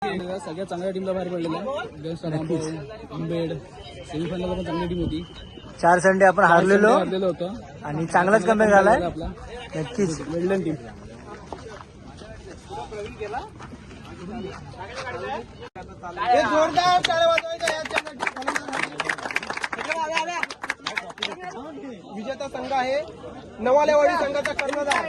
सगळ्या चांगल्या टीमला बाहेर पडलेला आंबेड सेमीफायनल पण चांगली टीम होती. 4 संडे आपण हारलेलो होतो आणि चांगलाच कमबॅक झालाय आपला. नक्कीच. Well done team. विजेता संघ आहे नवालेवाडी संघाचा कर्णधार.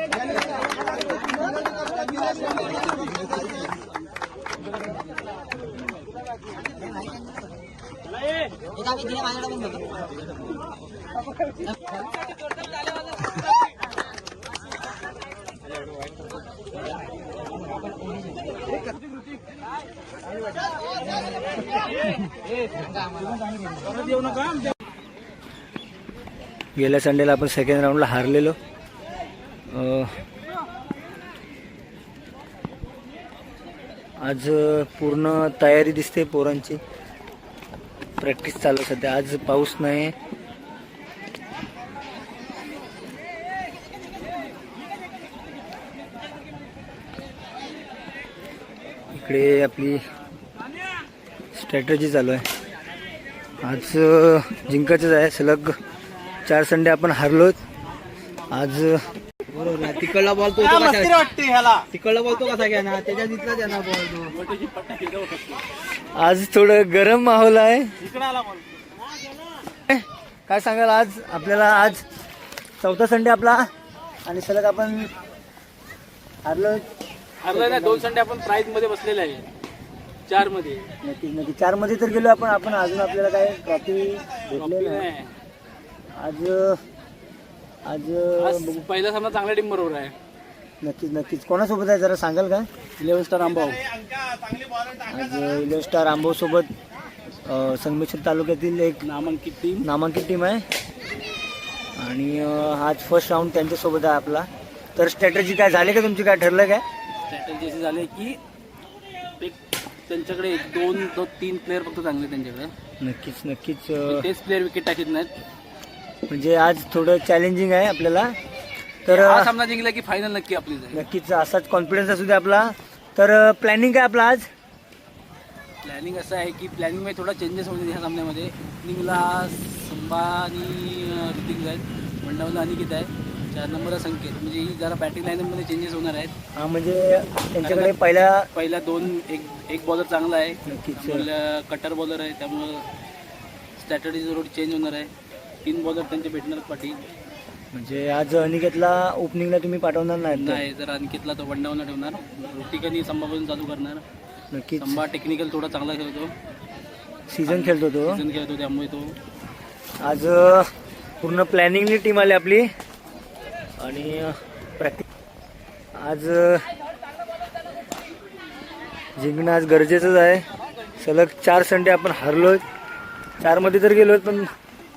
गेल्या संडेला आपण सेकंड राऊंडला हारलेलो. आज पूर्ण तयारी दिसते पोरांची. प्रॅक्टिस चालू सध्या. आज पाऊस नाही. इकडे आपली स्ट्रॅटेजी चालू आहे. आज जिंकायचंच आहे. सलग 4 संडे आपण हारलो. आज तिकडला बॉल तो तिकडला बॉल तो कसा घ्या ना त्याच्या तिथला द्या ना बॉल. आज थोडं गरम माहोल आहे. काय सांगाल आज आपल्याला? आज 4था संडे आपला आणि सलग आपण हारलो. नाही 2 संडे आपण प्राइज मध्ये बसलेले आहे. 4 मध्ये नक्की 4 मध्ये तर गेलो आपण अजून आपल्याला काय ट्रॉफी भेटले नाही. आज पहिला सामना चांगल्या टीम बरोबर आहे. नक्कीच कोणासोबत आहे जरा सांगाल का? 11 स्टार आंबाव. आज 11 स्टार आंबाव सोबत संगमेश्वर तालुक्यातील एक नामांकित टीम आहे आणि आज फर्स्ट राऊंड त्यांच्यासोबत आहे आपला. तर स्ट्रॅटेजी काय झाली का तुमची? काय ठरलं काय? स्ट्रॅटेजी अशी झाली की त्यांच्याकडे 2-3 प्लेअर फक्त चांगले त्यांच्याकडे. नक्कीच तेच प्लेअर विकेट टाकीत नाहीत. म्हणजे आज थोडं चॅलेंजिंग आहे आपल्याला. तर हा सामना जिंकला की फायनल नक्की आपली जाईल. नक्कीच असाच कॉन्फिडन्स असू दे आपला. तर प्लॅनिंग काय आपला? आज प्लॅनिंग असं आहे की प्लॅनिंग मध्ये थोडा चेंजेस होते ह्या सामन्यामध्ये. ओपनिंगला संभा आणि ऋतिक जाईल. मंडावला अनिकेत आहे. 4 नंबर संकेत. म्हणजे ही जरा बॅटिंग लाईनमध्ये चेंजेस होणार आहेत. हा म्हणजे त्यांच्याकडे पहिला एक बॉलर चांगला आहे. नक्कीच कटर बॉलर आहे. त्यामुळं स्ट्रॅटेजी थोडी चेंज होणार आहे. 3 बॉलर त्यांचे भेटणार पाठी. म्हणजे आज अनिकेतला ओपनिंगला तुम्ही पाठवणार नाही. जर अनिकेतला तो वनडाऊनला ठेवणार. ऋतिक आणि संभापासून चालू करणार. नक्कीच. संभा टेक्निकल थोडा चांगला खेळतो. सीझन खेळतो त्यामुळे तो आज पूर्ण प्लॅनिंगनी टीम आली आपली आणि प्रॅक्टिस. आज जिंकणं आज गरजेचंच आहे. सलग 4 संडे आपण हारलो. 4 मध्ये तर गेलो पण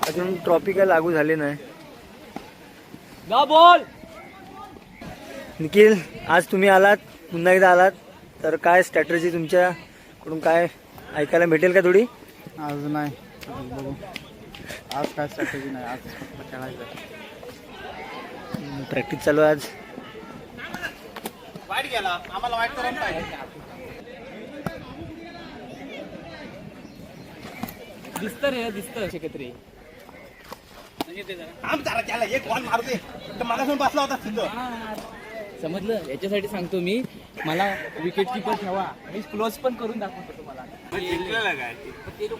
अजून ट्रॉफी काय लागू झाली नाही. निखिल आज तुम्ही आलात, पुन्हा एकदा आलात, तर काय स्ट्रॅटेजी तुमच्याकडून काय ऐकायला भेटेल का थोडी? आज नाही बघू. आज काय स्ट्रॅटेजी नाही. आज फक्त खेळायचं. प्रॅक्टिस चालू आहे आज. वाईट गेला आम्हाला वाईट करून पाहिजे. दिसतं शेकत्री एक बॉल मारते मागासून बसला होता सिंधू. समजलं. याच्यासाठी सांगतो मी. मला विकेट किपर ठेवा. मी क्लोज पण करून दाखवतो तुम्हाला. ते लोक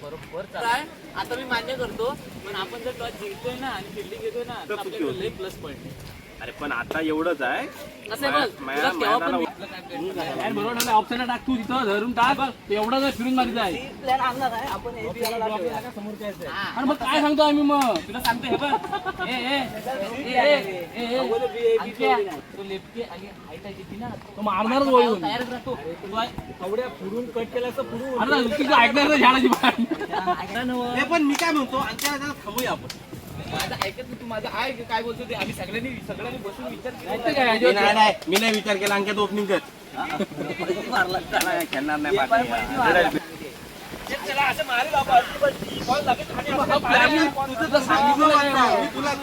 बरोबर आता मी मान्य करतो. पण आपण जर टॉस जिंकतोय ना आणि फिल्डिंग घेतोय ना तर आपल्याकडे लई प्लस पॉईंट. अरे पण आता एवढंच आहे. बरोबर ऑप्शन टाक तू तिथं धरून टाक. एवढा जर फिरून मारित आहे. आणि मग काय सांगतो आम्ही? मग तुला सांगतो हे बघ. तो लेफ्टी आणि हाईट आहे ना तो मारणारच वळून तयारच राहतो. एवढ्या फिरून कट केल्याचं फिरून ऐकणार ना झाडाची बाहेर. पण मी काय म्हणतो आमच्या थांबूया आपण. माझं ऐकत नाही तू. माझं ऐक काय बोलतो ते. आम्ही सगळ्यांनी बसून विचार नाही मी नाही विचार केला. अंक्यात ओपनिंग कर. खेळणार नाही.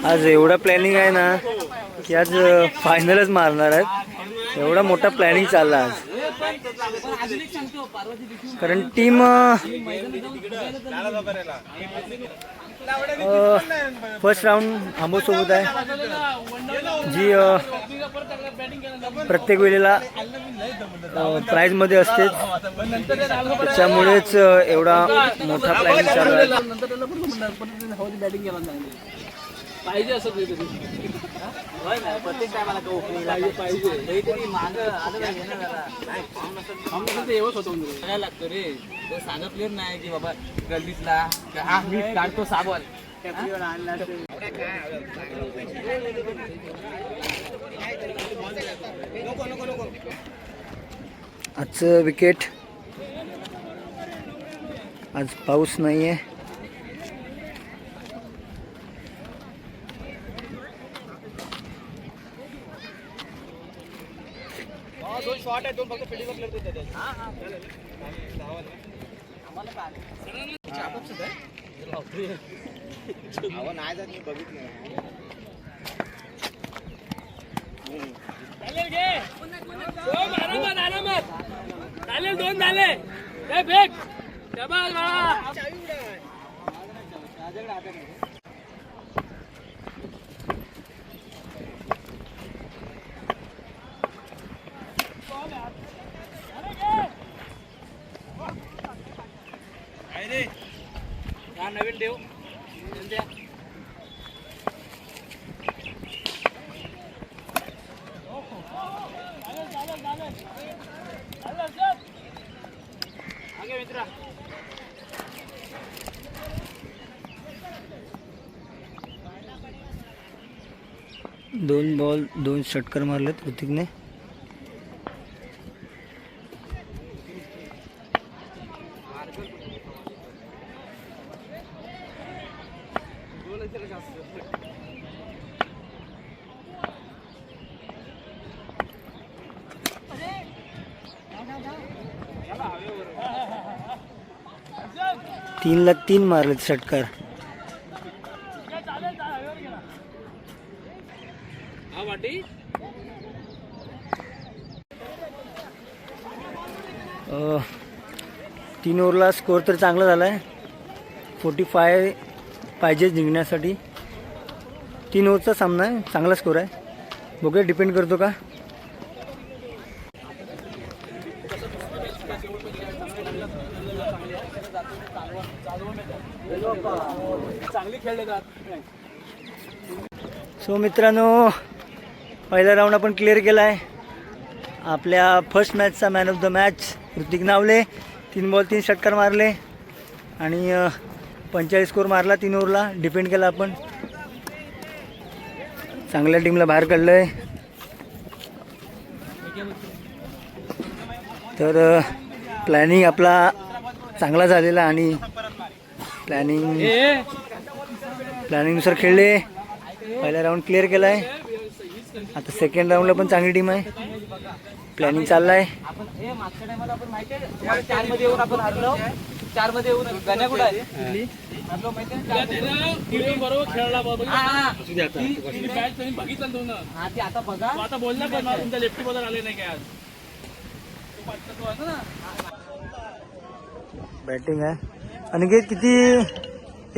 आज एवढा प्लॅनिंग आहे ना की आज फायनलच मारणार आहेत. एवढा मोठा प्लॅनिंग चालला आज. कारण टीम फर्स्ट राऊंड आंबोसोबत आहे, जी प्रत्येक वेळेला प्राईजमध्ये असते. त्याच्यामुळेच एवढा मोठा प्लॅनिंग चालू आहे. बॅटिंग केला पाहिजे असं प्रत्येक टायमाला पाहिजे लागतो रे. तो साधा प्लेअर नाही की बाबा गल्लीतला हा मी काढतो साबण. आजचं विकेट, आज पाऊस नाही आहे. दोन शॉट आहे, दोन फक्त फिल्डिंग क्लिअर देतात. नाही जात, मी बघितलं. दोन झाले. नवीन देव मित्रा. 2 बॉल 2 षटकर मारलेत ऋतिकने. तीनला 3 मारलेत षटकर. तीन ओव्हरला स्कोअर तर चांगला झाला आहे. 45 पाहिजे जिंकण्यासाठी. 3 ओव्हरचा सामना आहे, चांगला स्कोअर आहे. बघूया डिपेंड करतो का. चांगली खेळले का. सो मित्रांनो, पहिला राऊंड आपण क्लिअर केला आहे. आपल्या फर्स्ट मॅचचा man of the match Hrithik Navle. 3 ball 3 षटकार मारले आणि 45 स्कोअर मारला. 3 ओव्हरला डिपेंड केला आपण. चांगल्या टीमला बाहेर काढलं आहे. तर प्लॅनिंग आपला चांगला झालेला आणि प्लॅनिंगनुसार खेळले. पहिला राऊंड क्लिअर केला आहे. आता सेकंड राऊंडला पण चांगली टीम आहे. प्लॅनिंग चालला आहे. मागच्या टायमाला आपण माहिती आहे 4 मध्ये येऊन आपण हरलो. 4 मध्ये येऊन गण्या कुठं आहे हरलो माहिती आहे. बरोबर खेळला बघितलं तू ना. हा ते आता बघा. आता बोलला पण तुमच्या लेफ्टी बॉलर आले नाही काय आज. बॅटिंग आहे. आणि किती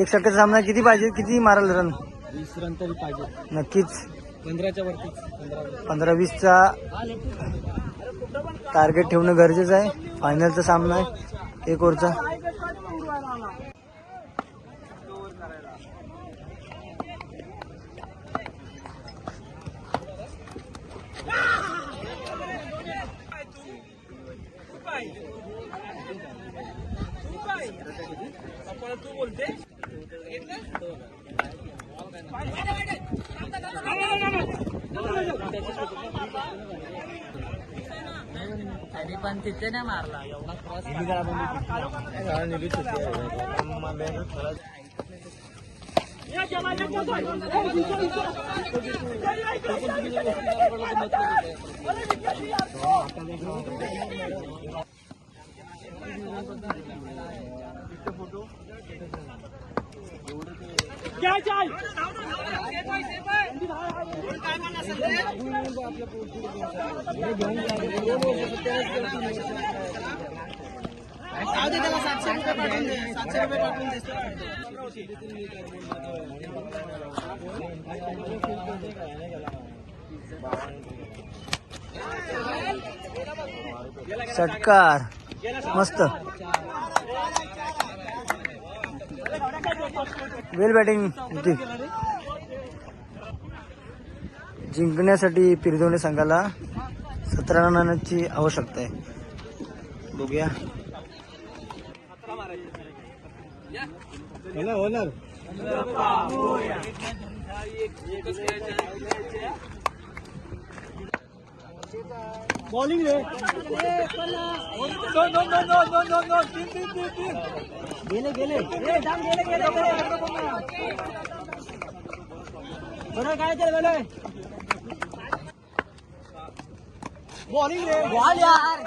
एक षटकाचा सामना किती पाहिजे, किती माराल रन? 20 रन तरी पाहिजे नक्कीच. 15च्या वरती 15-20चा टार्गेट ठेवणं गरजेचं आहे. फायनलचा सामना आहे 1 ओव्हरचा. तू बोलते पण तिथे नाही मारला एवढा षटकार मस्त, वेल बॅटिंग होती. जिंकण्यासाठी पिरजोणे संघाला 17 रनांची आवश्यकता आहे. बघूया. होणार बॉलिंग रे. गेले गेले बरं काय केलं बॉलिंग रे. बॉल यार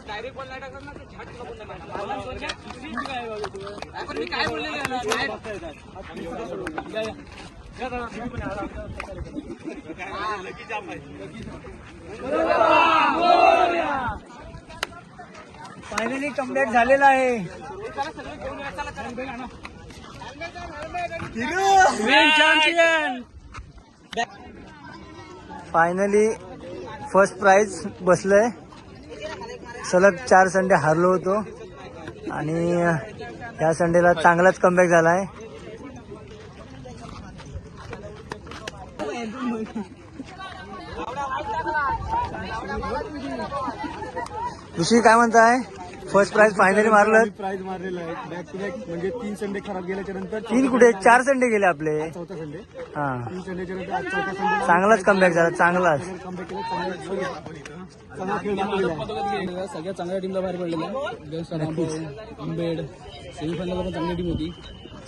डायरेक्ट बॉल नाही टाकत ना, झट कापून आपण मी काय बोललेलं फायनली कमबॅक झालेला आहे. फायनली फर्स्ट प्राइज बसलंय. सलग 4 संडे हारलो होतो आणि या संडेला चांगलाच कमबॅक झालाय. ऋषी काय म्हणताय? फर्स्ट प्राइज फायनली मारलं. प्राइज मारलेला आहे बॅक टू बॅक, म्हणजे 3 संडे खराब गेल्याच्या नंतर 3 कुठे 4 संडे गेले आपले. चौथा संडे, हा 3 संडेच्या नंतर आज चौथा संडे चांगलाच कमबॅक झाला. चांगलाच कमबॅक केलं. चांगला खेळ दाखवलेला. सगळ्या चांगल्या टीमला बाहेर पडलेला. आंबेड सेमीफायनल पण चांगली टीम होती.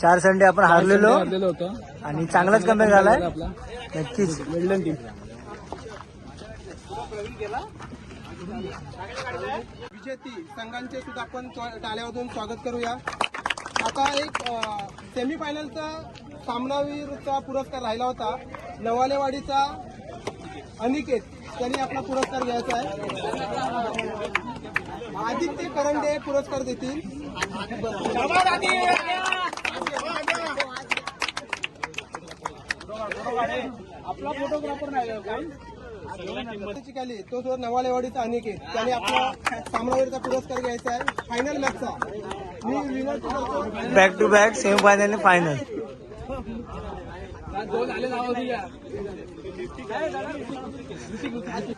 4 संडे आपण हारलेलो होतं आणि चांगलाच कमबॅक झालाय. आपला नक्कीच वेल्डन टीम. विजेती संघांचे सुद्धा आपण टाळ्यावरून स्वागत करूया. आता एक सेमीफायनलचा सामनावीरचा पुरस्कार राहिला होता. नवालेवाडीचा अनिकेत, त्यांनी आपला पुरस्कार घ्यायचा आहे. आदित्य करंडे पुरस्कार देतील. आपला फोटोग्राफर नाही तो जो नवालेवाडीचा अनिकेत, त्याने आपला सामनावीरचा पुरस्कार घ्यायचा आहे. फायनल मॅचचा मी विनर करतो. बॅक टू बॅक सेमीफायनल आणि फायनल. झाले